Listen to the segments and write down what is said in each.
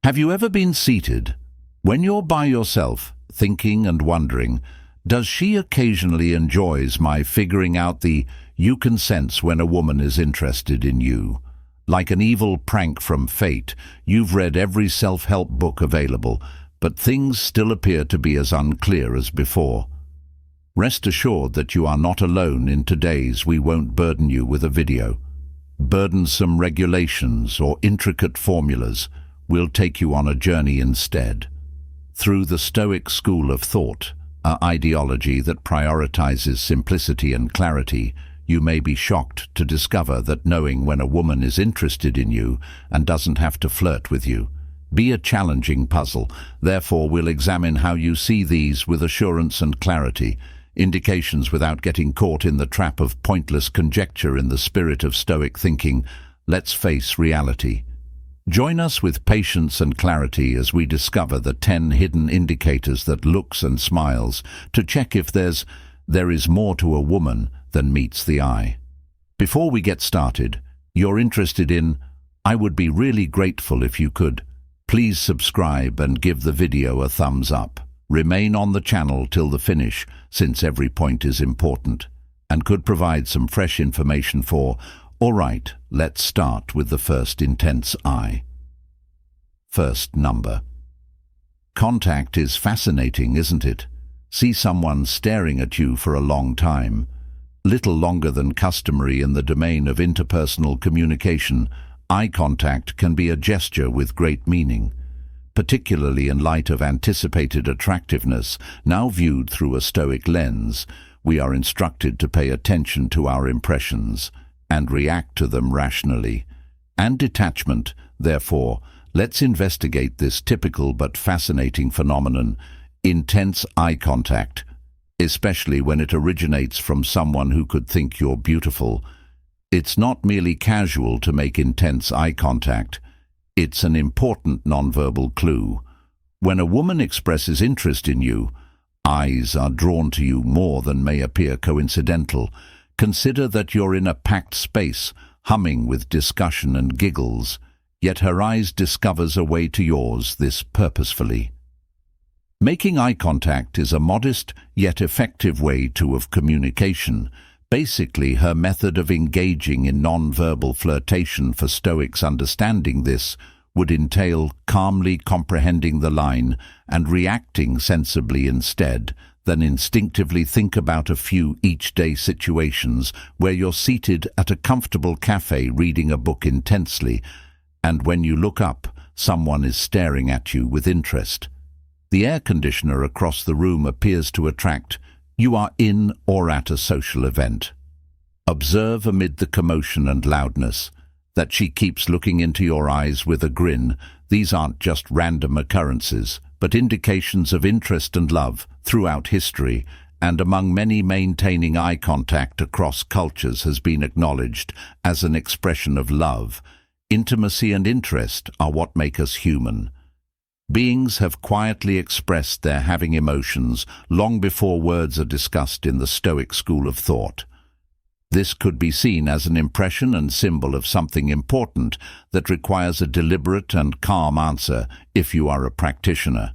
Have you ever been seated? When you're by yourself, thinking and wondering, does she occasionally enjoys my figuring out the you can sense when a woman is interested in you? Like an evil prank from fate, you've read every self-help book available, but things still appear to be as unclear as before. Rest assured that you are not alone in today's We Won't Burden You with a video. Burdensome regulations or intricate formulas will take you on a journey instead. Through the Stoic school of thought, an ideology that prioritizes simplicity and clarity, you may be shocked to discover that knowing when a woman is interested in you and doesn't have to flirt with you be a challenging puzzle. Therefore, we'll examine how you see these with assurance and clarity, indications without getting caught in the trap of pointless conjecture. In the spirit of Stoic thinking, let's face reality. Join us with patience and clarity as we discover the 10 hidden indicators that looks and smiles to check if there is more to a woman than meets the eye. Before we get started, you're interested in, I would be really grateful if you could please subscribe and give the video a thumbs up. Remain on the channel till the finish, since every point is important and could provide some fresh information for. All right, let's start with the first intense eye. First number. Contact is fascinating, isn't it? See someone staring at you for a long time, little longer than customary in the domain of interpersonal communication. Eye contact can be a gesture with great meaning, particularly in light of anticipated attractiveness. Now viewed through a Stoic lens, we are instructed to pay attention to our impressions and react to them rationally. And detachment, therefore, let's investigate this typical but fascinating phenomenon, intense eye contact, especially when it originates from someone who could think you're beautiful. It's not merely casual to make intense eye contact. It's an important nonverbal clue. When a woman expresses interest in you, eyes are drawn to you more than may appear coincidental. Consider that you're in a packed space, humming with discussion and giggles, yet her eyes discovers a way to yours, this purposefully. Making eye contact is a modest yet effective way of communication. Basically, her method of engaging in non-verbal flirtation. For Stoics, understanding this would entail calmly comprehending the line and reacting sensibly instead. Then instinctively think about a few each-day situations where you're seated at a comfortable cafe reading a book intensely, and when you look up, someone is staring at you with interest. The air conditioner across the room appears to attract. You are in or at a social event. Observe amid the commotion and loudness that she keeps looking into your eyes with a grin. These aren't just random occurrences, but indications of interest and love throughout history, and among many, maintaining eye contact across cultures has been acknowledged as an expression of love. Intimacy and interest are what make us human. Beings have quietly expressed their having emotions long before words are discussed in the Stoic school of thought. This could be seen as an impression and symbol of something important that requires a deliberate and calm answer if you are a practitioner.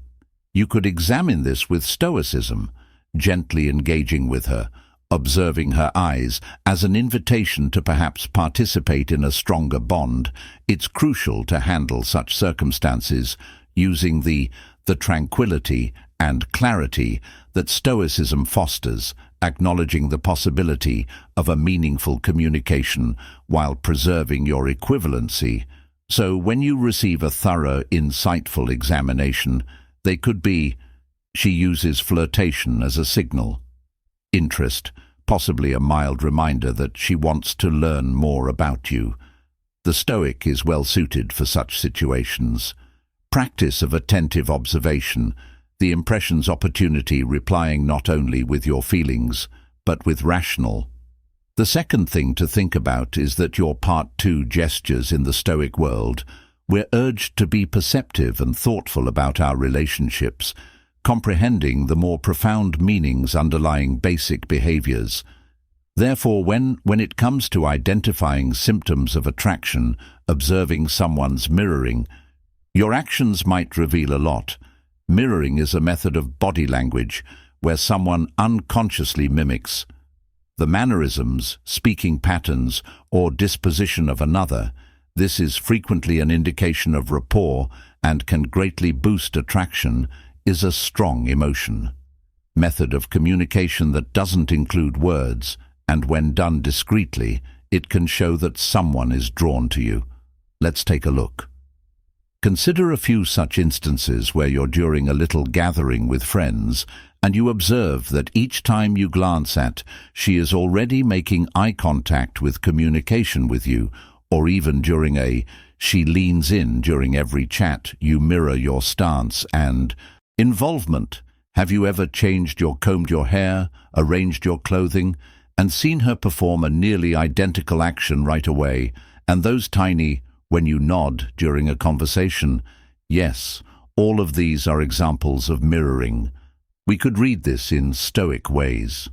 You could examine this with Stoicism, gently engaging with her, observing her eyes as an invitation to perhaps participate in a stronger bond. It's crucial to handle such circumstances using the tranquility and clarity that Stoicism fosters, acknowledging the possibility of a meaningful communication while preserving your equivalency. So when you receive a thorough, insightful examination, they could be, she uses flirtation as a signal. Interest, possibly a mild reminder that she wants to learn more about you. The Stoic is well suited for such situations. Practice of attentive observation, the impressions opportunity, replying not only with your feelings, but with rational. The second thing to think about is that your part 2 gestures in the Stoic world. We're urged to be perceptive and thoughtful about our relationships, comprehending the more profound meanings underlying basic behaviors. Therefore, when it comes to identifying symptoms of attraction, observing someone's mirroring, Your actions might reveal a lot. Mirroring is a method of body language where someone unconsciously mimics the mannerisms, speaking patterns, or disposition of another. This is frequently an indication of rapport and can greatly boost attraction, is a strong emotion. Method of communication that doesn't include words, and when done discreetly, it can show that someone is drawn to you. Let's take a look. Consider a few such instances where you're during a little gathering with friends and you observe that each time you glance at, she is already making eye contact with communication with you, or even during she leans in during every chat, you mirror your stance and involvement. Have you ever combed your hair, arranged your clothing, and seen her perform a nearly identical action right away, and those tiny when you nod during a conversation? Yes, all of these are examples of mirroring. We could read this in Stoic ways.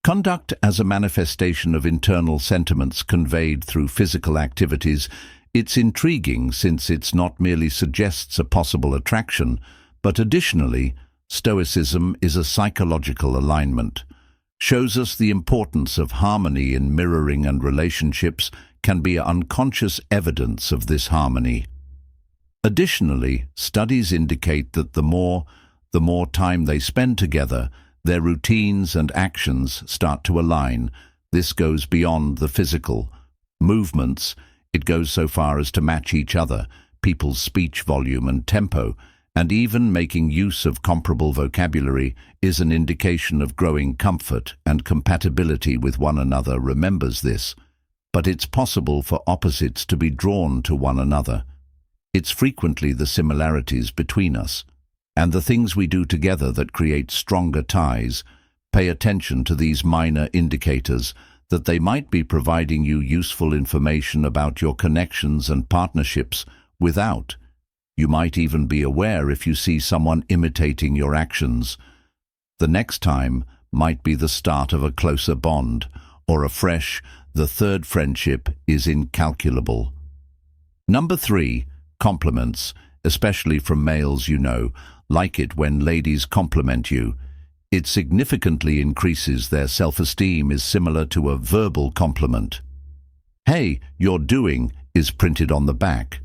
Conduct as a manifestation of internal sentiments conveyed through physical activities. It's intriguing since it not merely suggests a possible attraction, but additionally, Stoicism is a psychological alignment. Shows us the importance of harmony in mirroring, and relationships can be unconscious evidence of this harmony. Additionally, studies indicate that the more time they spend together, their routines and actions start to align. This goes beyond the physical movements. It goes so far as to match each other, people's speech volume and tempo, and even making use of comparable vocabulary is an indication of growing comfort and compatibility with one another. Remembers this. But it's possible for opposites to be drawn to one another. It's frequently the similarities between us and the things we do together that create stronger ties. Pay attention to these minor indicators that they might be providing you useful information about your connections and partnerships without. You might even be aware if you see someone imitating your actions. The next time might be the start of a closer bond, or the third friendship is incalculable. Number 3, compliments, especially from males. Like it when ladies compliment you. It significantly increases their self-esteem, is similar to a verbal compliment. "Hey, you're doing" is printed on the back.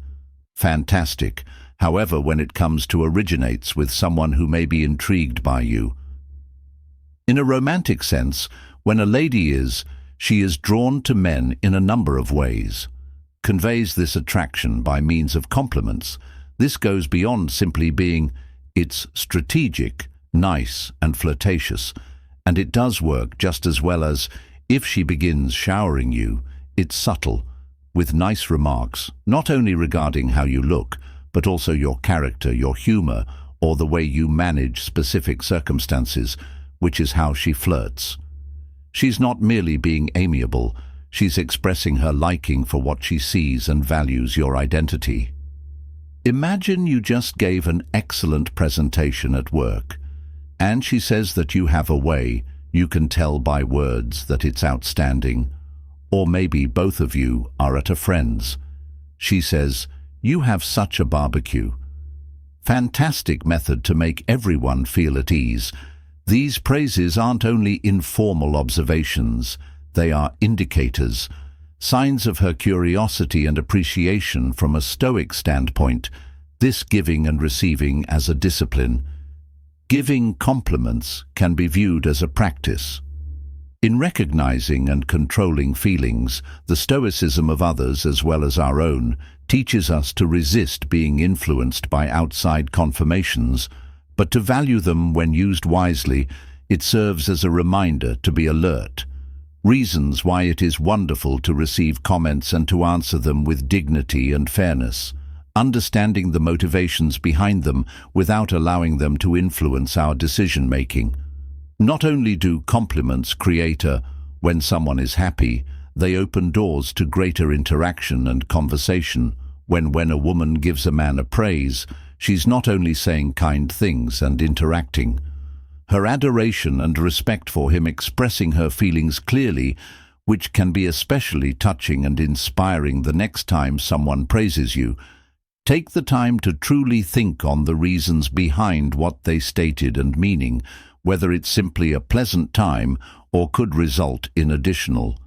Fantastic. However, when it comes to originates with someone who may be intrigued by you. In a romantic sense, when a lady she is drawn to men in a number of ways. Conveys this attraction by means of compliments. This goes beyond simply being. It's strategic, nice, and flirtatious, and it does work just as well as if she begins showering you. It's subtle, with nice remarks, not only regarding how you look, but also your character, your humor, or the way you manage specific circumstances, which is how she flirts. She's not merely being amiable, she's expressing her liking for what she sees and values your identity. Imagine you just gave an excellent presentation at work, and she says that you have a way, you can tell by words that it's outstanding. Or maybe both of you are at a friend's. She says, "You have such a barbecue." Fantastic method to make everyone feel at ease. These praises aren't only informal observations, they are indicators, signs of her curiosity and appreciation from a Stoic standpoint. This giving and receiving as a discipline. Giving compliments can be viewed as a practice. In recognizing and controlling feelings, the Stoicism of others as well as our own teaches us to resist being influenced by outside confirmations, but to value them when used wisely. It serves as a reminder to be alert. Reasons why it is wonderful to receive comments and to answer them with dignity and fairness, understanding the motivations behind them without allowing them to influence our decision-making. Not only do compliments create when someone is happy, they open doors to greater interaction and conversation. When a woman gives a man a praise, she's not only saying kind things and interacting. Her adoration and respect for him, expressing her feelings clearly, which can be especially touching and inspiring the next time someone praises you. Take the time to truly think on the reasons behind what they stated and meaning, whether it's simply a pleasant time or could result in additional.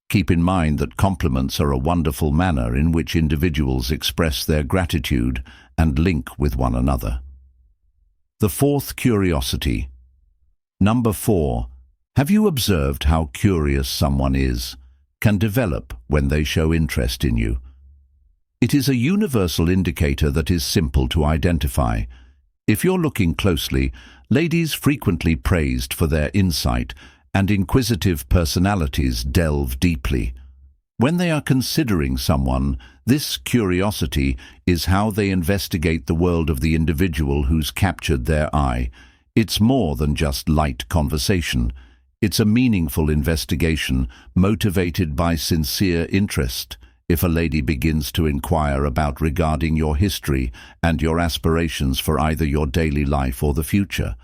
Keep in mind that compliments are a wonderful manner in which individuals express their gratitude and link with one another. The fourth curiosity. Number 4. Have you observed how curious someone can develop when they show interest in you? It is a universal indicator that is simple to identify. If you're looking closely, ladies frequently praised for their insight and inquisitive personalities delve deeply. When they are considering someone, this curiosity is how they investigate the world of the individual who's captured their eye. It's more than just light conversation. It's a meaningful investigation motivated by sincere interest. If a lady begins to inquire about regarding your history and your aspirations for either your daily life or the future,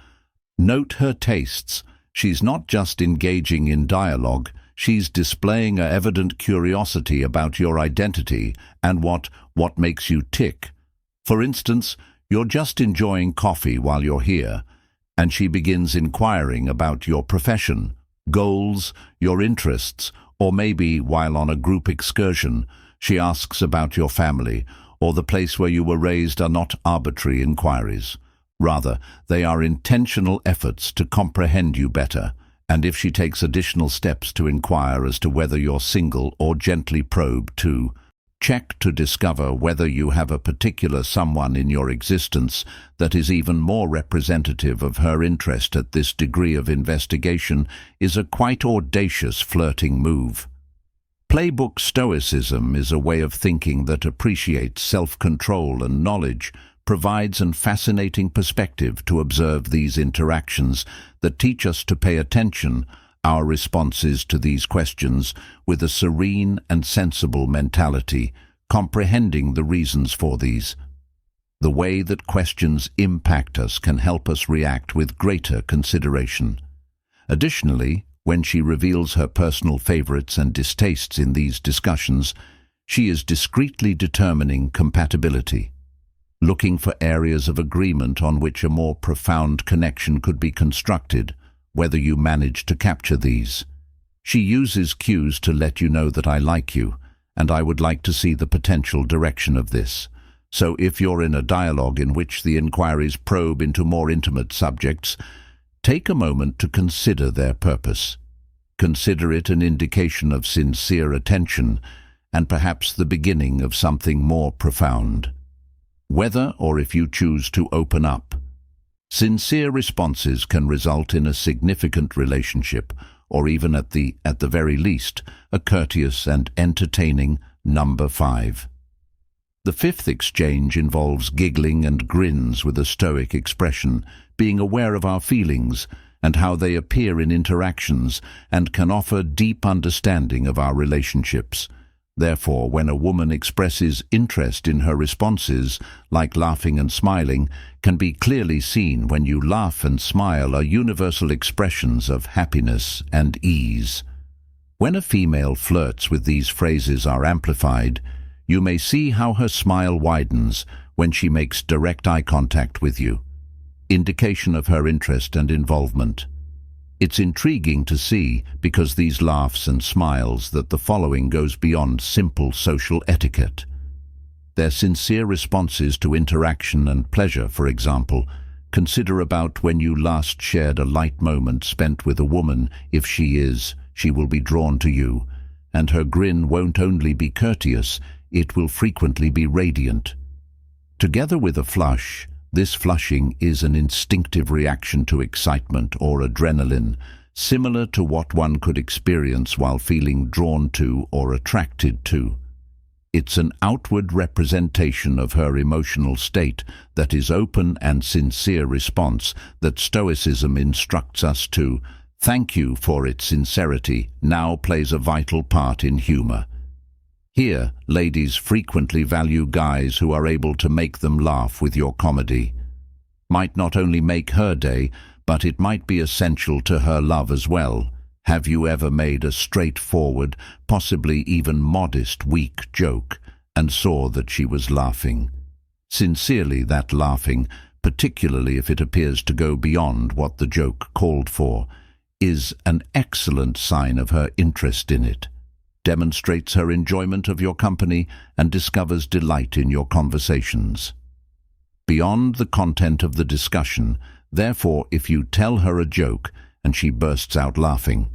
note her tastes. She's not just engaging in dialogue, she's displaying an evident curiosity about your identity and what makes you tick. For instance, you're just enjoying coffee while you're here, and she begins inquiring about your profession, goals, your interests, or maybe while on a group excursion, she asks about your family or the place where you were raised. Are not arbitrary inquiries. Rather, they are intentional efforts to comprehend you better, and if she takes additional steps to inquire as to whether you're single or gently probe to check to discover whether you have a particular someone in your existence that is even more representative of her interest at this degree of investigation, is a quite audacious flirting move. Playbook Stoicism is a way of thinking that appreciates self-control and knowledge, provides a fascinating perspective to observe these interactions that teach us to pay attention our responses to these questions with a serene and sensible mentality, comprehending the reasons for these. The way that questions impact us can help us react with greater consideration. Additionally, when she reveals her personal favorites and distastes in these discussions, she is discreetly determining compatibility, looking for areas of agreement on which a more profound connection could be constructed, whether you manage to capture these. She uses cues to let you know that I like you, and I would like to see the potential direction of this. So if you're in a dialogue in which the inquiries probe into more intimate subjects, take a moment to consider their purpose. Consider it an indication of sincere attention, and perhaps the beginning of something more profound. Whether or if you choose to open up, sincere responses can result in a significant relationship, or even at the very least, a courteous and entertaining number 5. The fifth exchange involves giggling and grins with a stoic expression, being aware of our feelings and how they appear in interactions, and can offer deep understanding of our relationships. Therefore, when a woman expresses interest in her responses, like laughing and smiling, can be clearly seen when you laugh and smile are universal expressions of happiness and ease. When a female flirts with these phrases are amplified, you may see how her smile widens when she makes direct eye contact with you, indication of her interest and involvement. It's intriguing to see, because these laughs and smiles, that the following goes beyond simple social etiquette. Their sincere responses to interaction and pleasure, for example. Consider about when you last shared a light moment spent with a woman. If she will be drawn to you, and her grin won't only be courteous, it will frequently be radiant. Together with a flush, this flushing is an instinctive reaction to excitement or adrenaline, similar to what one could experience while feeling drawn to or attracted to. It's an outward representation of her emotional state that is open and sincere response that Stoicism instructs us to. Thank you for its sincerity now plays a vital part in humor. Here, ladies frequently value guys who are able to make them laugh with your comedy. Might not only make her day, but it might be essential to her love as well. Have you ever made a straightforward, possibly even modest, weak joke, and saw that she was laughing? Sincerely, that laughing, particularly if it appears to go beyond what the joke called for, is an excellent sign of her interest in it, demonstrates her enjoyment of your company, and discovers delight in your conversations. Beyond the content of the discussion, therefore, if you tell her a joke and she bursts out laughing,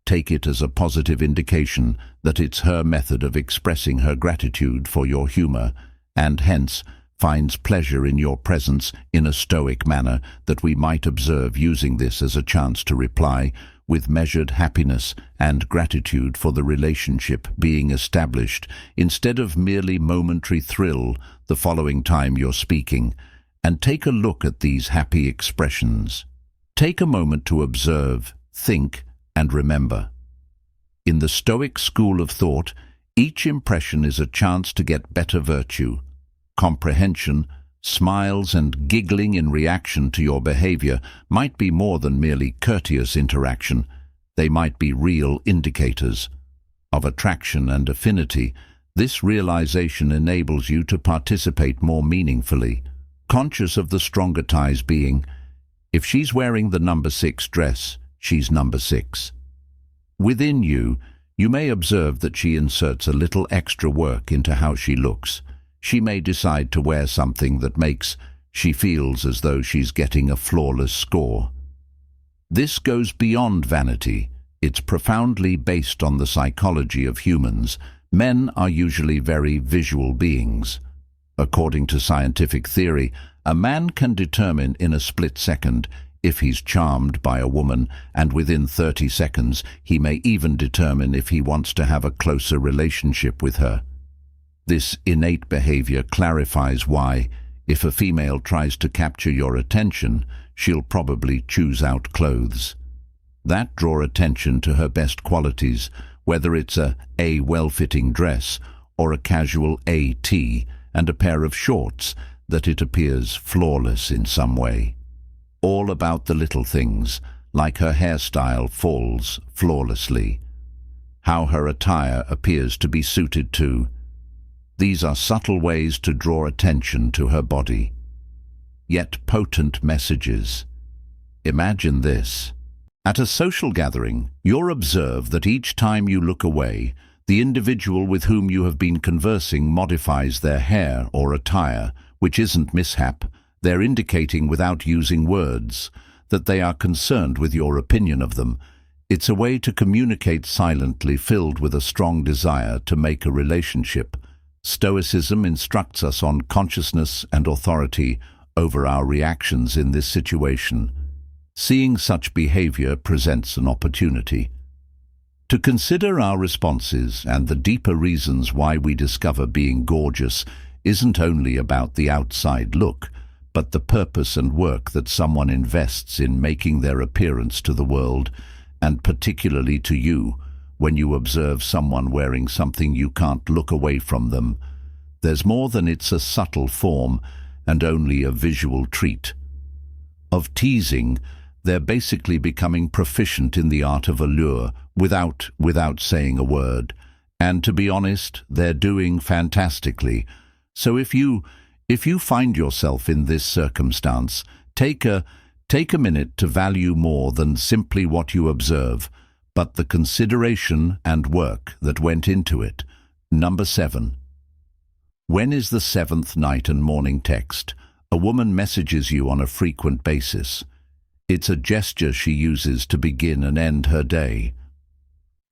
take it as a positive indication that it's her method of expressing her gratitude for your humor, and hence finds pleasure in your presence in a stoic manner that we might observe, using this as a chance to reply with measured happiness and gratitude for the relationship being established, instead of merely momentary thrill the following time you're speaking. And take a look at these happy expressions. Take a moment to observe, think, and remember. In the Stoic school of thought, each impression is a chance to get better virtue. Comprehension, smiles, and giggling in reaction to your behavior might be more than merely courteous interaction. They might be real indicators of attraction and affinity. This realization enables you to participate more meaningfully, conscious of the stronger ties being, if she's wearing the number 6 dress, she's number 6. Within you, you may observe that she inserts a little extra work into how she looks. She may decide to wear something that makes she feels as though she's getting a flawless score. This goes beyond vanity. It's profoundly based on the psychology of humans. Men are usually very visual beings. According to scientific theory, a man can determine in a split second if he's charmed by a woman, and within 30 seconds he may even determine if he wants to have a closer relationship with her. This innate behavior clarifies why, if a female tries to capture your attention, she'll probably choose out clothes that draw attention to her best qualities, whether it's a well-fitting dress or a casual tee and a pair of shorts that it appears flawless in some way. All about the little things, like her hairstyle falls flawlessly, how her attire appears to be suited to. These are subtle ways to draw attention to her body, yet potent messages. Imagine this. At a social gathering, you'll observe that each time you look away, the individual with whom you have been conversing modifies their hair or attire, which isn't mishap. They're indicating without using words that they are concerned with your opinion of them. It's a way to communicate silently, filled with a strong desire to make a relationship. Stoicism instructs us on consciousness and authority over our reactions in this situation. Seeing such behavior presents an opportunity to consider our responses, and the deeper reasons why we discover being gorgeous isn't only about the outside look, but the purpose and work that someone invests in making their appearance to the world, and particularly to you. When you observe someone wearing something, you can't look away from them. There's more than it's a subtle form and only a visual treat of teasing. They're basically becoming proficient in the art of allure without saying a word. And to be honest, they're doing fantastically. So if you find yourself in this circumstance, take a minute to value more than simply what you observe, but the consideration and work that went into it. Number 7. When is the 7th night and morning text? A woman messages you on a frequent basis. It's a gesture she uses to begin and end her day.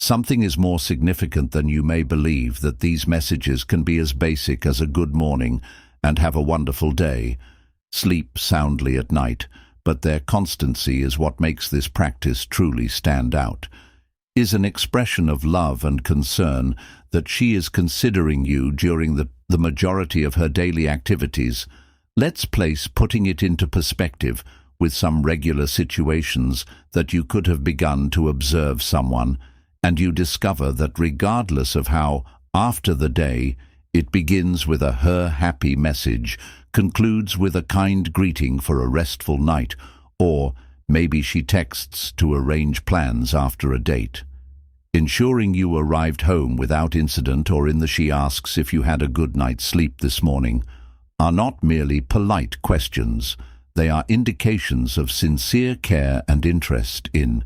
Something is more significant than you may believe, that these messages can be as basic as a good morning and have a wonderful day. Sleep soundly at night, but their constancy is what makes this practice truly stand out. Is an expression of love and concern that she is considering you during the majority of her daily activities. Let's place putting it into perspective with some regular situations that you could have begun to observe someone, and you discover that regardless of how, after the day, it begins with a her happy message, concludes with a kind greeting for a restful night, or maybe she texts to arrange plans after a date, ensuring you arrived home without incident, or she asks if you had a good night's sleep this morning. are not merely polite questions. They are indications of sincere care and interest in.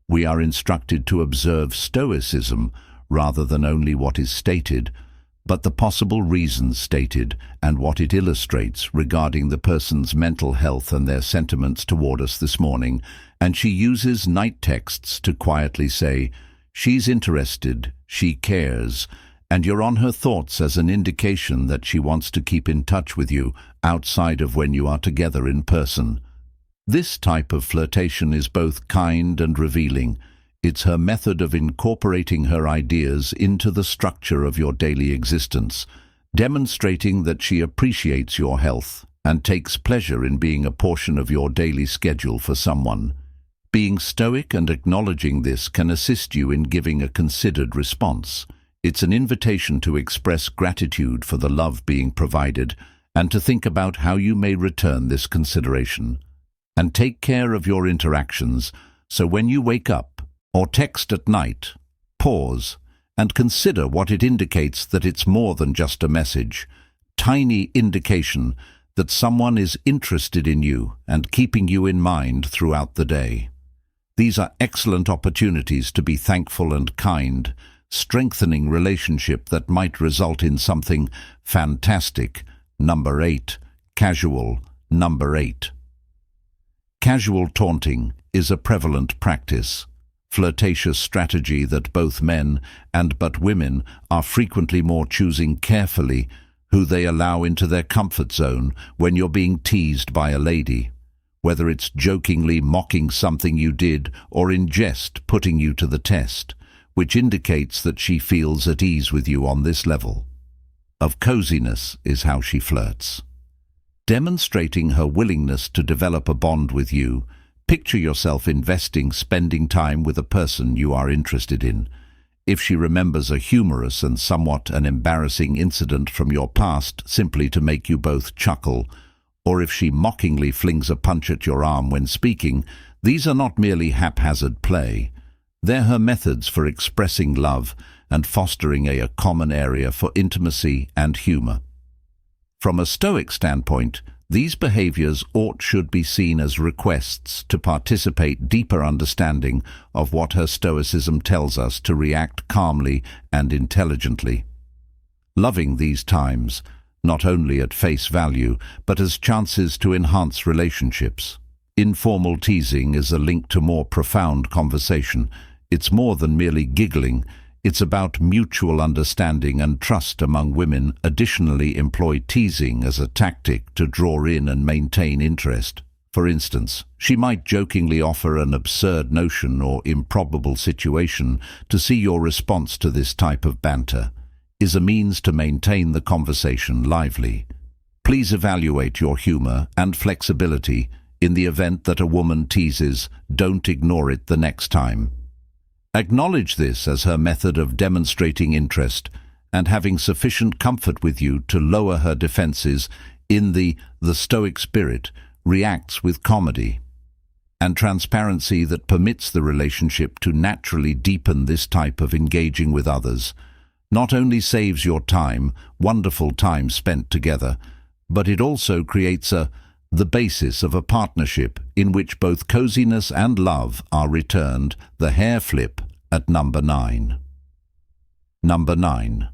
We are instructed to observe Stoicism rather than only what is stated, but the possible reasons stated and what it illustrates regarding the person's mental health and their sentiments toward us this morning. And she uses night texts to quietly say, she's interested, she cares, and you're on her thoughts as an indication that she wants to keep in touch with you outside of when you are together in person. This type of flirtation is both kind and revealing. It's her method of incorporating her ideas into the structure of your daily existence, demonstrating that she appreciates your health and takes pleasure in being a portion of your daily schedule for someone. Being stoic and acknowledging this can assist you in giving a considered response. It's an invitation to express gratitude for the love being provided and to think about how you may return this consideration. And take care of your interactions, so when you wake up or text at night, pause and consider what it indicates, that it's more than just a message. Tiny indication that someone is interested in you and keeping you in mind throughout the day. These are excellent opportunities to be thankful and kind, strengthening relationship that might result in something fantastic. Number 8. Casual. Number 8. Casual taunting is a prevalent practice. Flirtatious strategy that both men and but women are frequently more choosing carefully who they allow into their comfort zone when you're being teased by a lady, whether it's jokingly mocking something you did or in jest putting you to the test, which indicates that she feels at ease with you on this level. Of coziness is how she flirts. Demonstrating her willingness to develop a bond with you. Picture yourself spending time with a person you are interested in. If she remembers a humorous and somewhat an embarrassing incident from your past simply to make you both chuckle, or if she mockingly flings a punch at your arm when speaking, these are not merely haphazard play. They're her methods for expressing love and fostering a common area for intimacy and humor. From a Stoic standpoint, these behaviors should be seen as requests to participate deeper understanding of what her Stoicism tells us to react calmly and intelligently. Loving these times, not only at face value, but as chances to enhance relationships. Informal teasing is a link to more profound conversation. It's more than merely giggling. It's about mutual understanding and trust among women. Additionally, employ teasing as a tactic to draw in and maintain interest. For instance, she might jokingly offer an absurd notion or improbable situation to see your response to. This type of banter is a means to maintain the conversation lively. Please evaluate your humor and flexibility. In the event that a woman teases, don't ignore it the next time. Acknowledge this as her method of demonstrating interest and having sufficient comfort with you to lower her defenses. In the Stoic spirit reacts with comedy and transparency that permits the relationship to naturally deepen. This type of engaging with others not only saves your time, wonderful time spent together, but it also creates the basis of a partnership in which both coziness and love are returned. The hair flip at number 9. Number 9.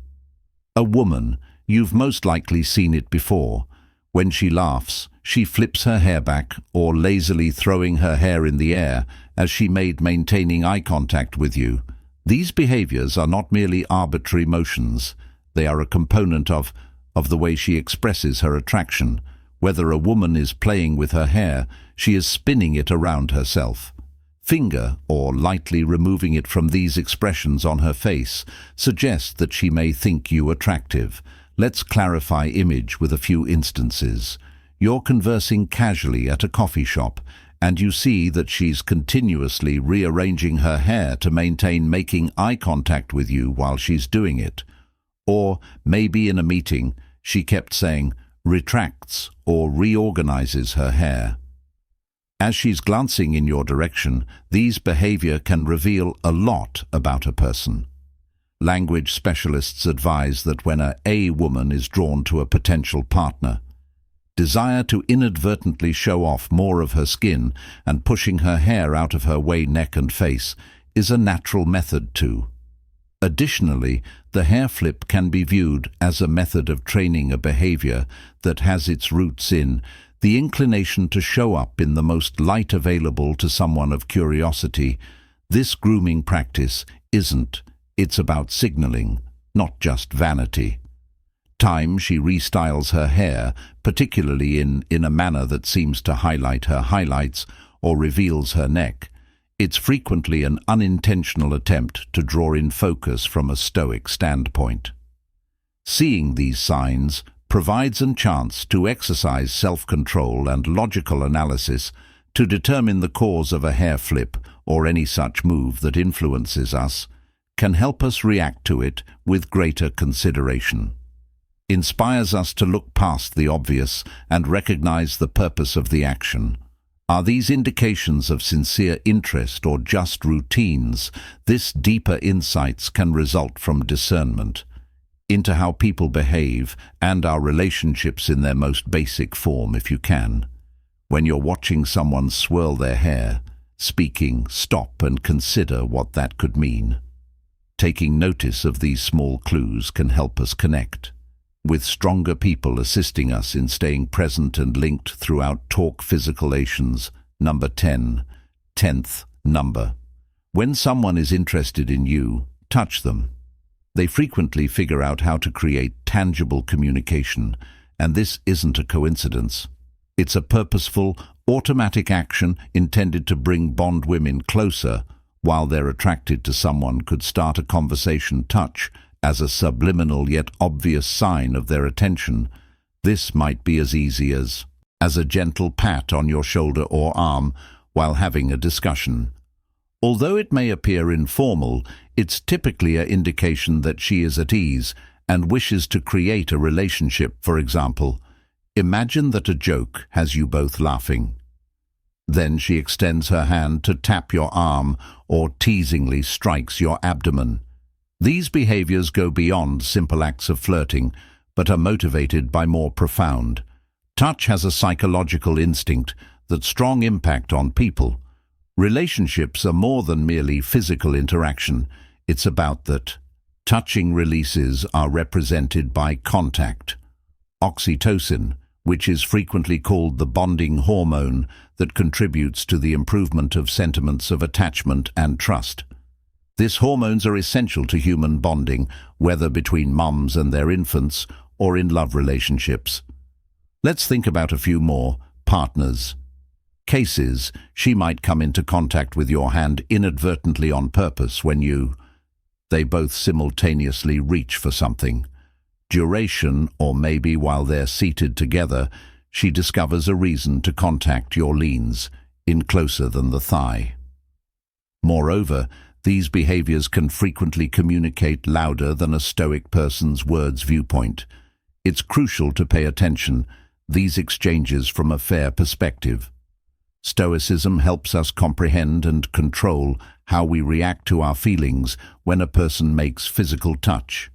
A woman. You've most likely seen it before. When she laughs, she flips her hair back or lazily throwing her hair in the air as she maintaining eye contact with you. These behaviors are not merely arbitrary motions. They are a component of the way she expresses her attraction. Whether a woman is playing with her hair, she is spinning it around herself. Finger or lightly removing it from these expressions on her face suggests that she may think you attractive. Let's clarify image with a few instances. You're conversing casually at a coffee shop, and you see that she's continuously rearranging her hair to maintain making eye contact with you while she's doing it. Or maybe in a meeting, she kept saying, retracts or reorganizes her hair. As she's glancing in your direction, these behavior can reveal a lot about a person. Language specialists advise that when a woman is drawn to a potential partner, desire to inadvertently show off more of her skin and pushing her hair out of her way, neck and face, is a natural method too. Additionally, the hair flip can be viewed as a method of training a behavior that has its roots in the inclination to show up in the most light available to someone of curiosity. This grooming practice it's about signaling, not just vanity. Time she restyles her hair, particularly in a manner that seems to highlight her highlights or reveals her neck. It's frequently an unintentional attempt to draw in focus from a Stoic standpoint. Seeing these signs provides a chance to exercise self-control and logical analysis to determine the cause of a hair flip or any such move that influences us, can help us react to it with greater consideration. Inspires us to look past the obvious and recognize the purpose of the action. Are these indications of sincere interest or just routines? This deeper insights can result from discernment into how people behave and our relationships in their most basic form, if you can. When you're watching someone swirl their hair, speaking, stop and consider what that could mean. Taking notice of these small clues can help us connect with stronger people, assisting us in staying present and linked throughout talk. Physicalations. Number 10. 10th number. When someone is interested in you, touch them. They frequently figure out how to create tangible communication, and this isn't a coincidence. It's a purposeful, automatic action intended to bond women closer. While they're attracted to someone, could start a conversation. Touch as a subliminal yet obvious sign of their attention. This might be as easy as a gentle pat on your shoulder or arm while having a discussion. Although it may appear informal, it's typically an indication that she is at ease and wishes to create a relationship. For example, imagine that a joke has you both laughing. Then she extends her hand to tap your arm or teasingly strikes your abdomen. These behaviors go beyond simple acts of flirting, but are motivated by more profound. Touch has a psychological instinct that's strong impact on people. Relationships are more than merely physical interaction. It's about that. Touching releases are represented by contact. Oxytocin, which is frequently called the bonding hormone that contributes to the improvement of sentiments of attachment and trust. These hormones are essential to human bonding, whether between mums and their infants or in love relationships. Let's think about a few more. Partners. Cases. She might come into contact with your hand inadvertently on purpose when they both simultaneously reach for something. Duration, or maybe while they're seated together, she discovers a reason to contact your leans in closer than the thigh. Moreover, these behaviors can frequently communicate louder than a Stoic person's words viewpoint. It's crucial to pay attention these exchanges from a fair perspective. Stoicism helps us comprehend and control how we react to our feelings when a person makes physical touch.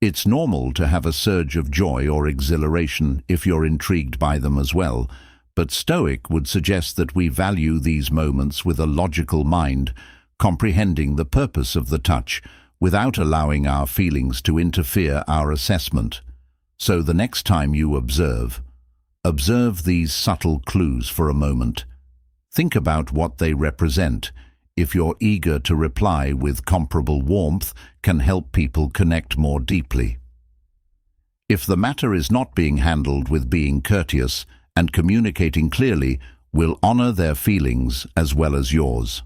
It's normal to have a surge of joy or exhilaration if you're intrigued by them as well, but Stoic would suggest that we value these moments with a logical mind, comprehending the purpose of the touch without allowing our feelings to interfere our assessment. So the next time you observe these subtle clues for a moment. Think about what they represent. If you're eager to reply with comparable warmth, can help people connect more deeply. If the matter is not being handled with being courteous and communicating clearly, will honor their feelings as well as yours.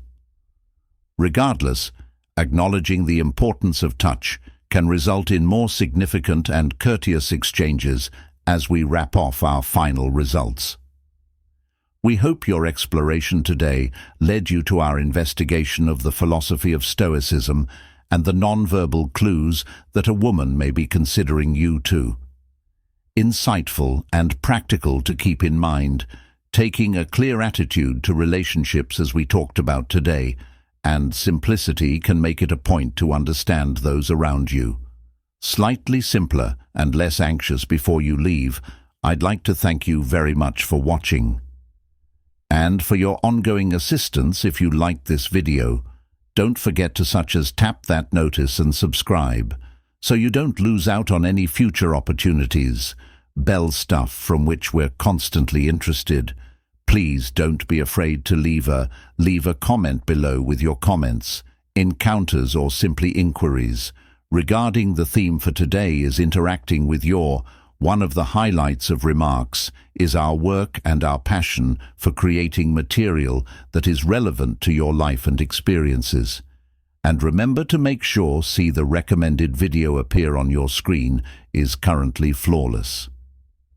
Regardless, acknowledging the importance of touch can result in more significant and courteous exchanges as we wrap off our final results. We hope your exploration today led you to our investigation of the philosophy of Stoicism and the non-verbal clues that a woman may be considering you too. Insightful and practical to keep in mind, taking a clear attitude to relationships as we talked about today, and simplicity can make it a point to understand those around you. Slightly simpler and less anxious before you leave, I'd like to thank you very much for watching. And for your ongoing assistance if you liked this video, don't forget to such as tap that notice and subscribe, so you don't lose out on any future opportunities, bell stuff from which we're constantly interested. Please don't be afraid to leave a comment below with your comments, encounters or simply inquiries. Regarding the theme for today is interacting with one of the highlights of remarks is our work and our passion for creating material that is relevant to your life and experiences. And remember to make sure see the recommended video appear on your screen is currently flawless.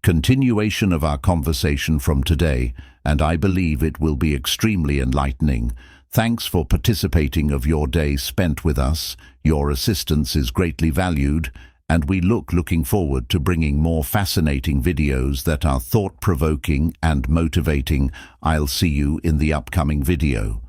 Continuation of our conversation from today, and I believe it will be extremely enlightening. Thanks for participating of your day spent with us. Your assistance is greatly valued, and we looking forward to bringing more fascinating videos that are thought-provoking and motivating. I'll see you in the upcoming video.